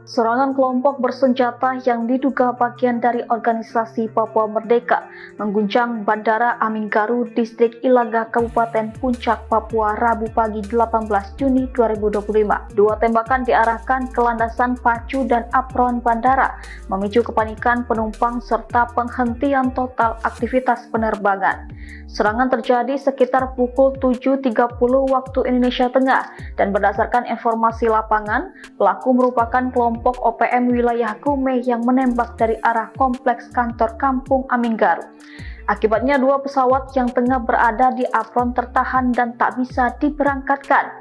Serangan kelompok bersenjata yang diduga bagian dari organisasi Papua Merdeka mengguncang Bandara Aminggaru, Distrik Ilaga, Kabupaten Puncak, Papua, Rabu pagi 18 Juni 2025. Dua tembakan diarahkan ke landasan pacu dan apron bandara, memicu kepanikan penumpang serta penghentian total aktivitas penerbangan. Serangan terjadi sekitar pukul 7.30 waktu Indonesia Tengah dan berdasarkan informasi lapangan, pelaku merupakan kelompok OPM wilayah Kume yang menembak dari arah kompleks kantor Kampung Aminggaru. Akibatnya dua pesawat yang tengah berada di apron tertahan dan tak bisa diberangkatkan.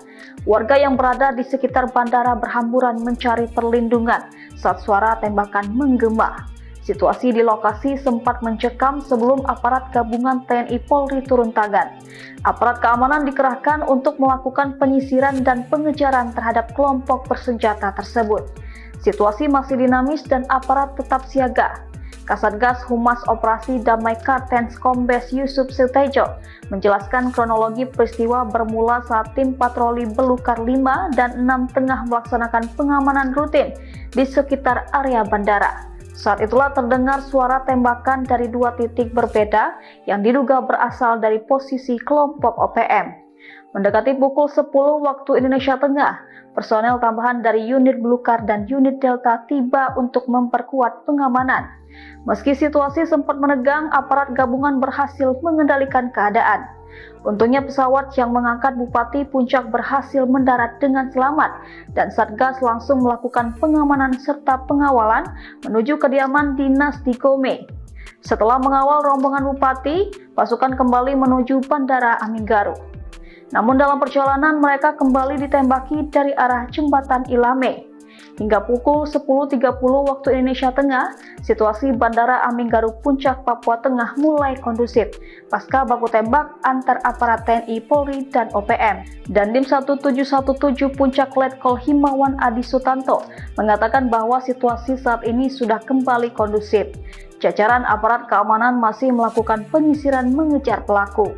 Warga yang berada di sekitar bandara berhamburan mencari perlindungan saat suara tembakan menggema. Situasi di lokasi sempat mencekam sebelum aparat gabungan TNI Polri turun tangan. Aparat keamanan dikerahkan untuk melakukan penyisiran dan pengejaran terhadap kelompok bersenjata tersebut. Situasi masih dinamis dan aparat tetap siaga. Kasatgas Humas Operasi Damai Kartens Kombes Yusuf Sutejo menjelaskan kronologi peristiwa bermula saat tim patroli Belukar 5 dan 6 tengah melaksanakan pengamanan rutin di sekitar area bandara. Saat itulah terdengar suara tembakan dari dua titik berbeda yang diduga berasal dari posisi kelompok OPM. Mendekati pukul 10 waktu Indonesia Tengah, personel tambahan dari unit Belukar dan unit Delta tiba untuk memperkuat pengamanan. Meski situasi sempat menegang, aparat gabungan berhasil mengendalikan keadaan. Untungnya pesawat yang mengangkat Bupati Puncak berhasil mendarat dengan selamat dan Satgas langsung melakukan pengamanan serta pengawalan menuju kediaman dinas di Gome. Setelah mengawal rombongan Bupati, pasukan kembali menuju Bandara Aminggaru. Namun dalam perjalanan mereka kembali ditembaki dari arah Jembatan Ilame. Hingga pukul 10.30 waktu Indonesia Tengah, situasi Bandara Aminggaru Puncak, Papua Tengah mulai kondusif pasca baku tembak antar aparat TNI, Polri, dan OPM. Dandim 1717 Puncak Letkol Himawan Adi Sutanto mengatakan bahwa situasi saat ini sudah kembali kondusif. Jajaran aparat keamanan masih melakukan penyisiran mengejar pelaku.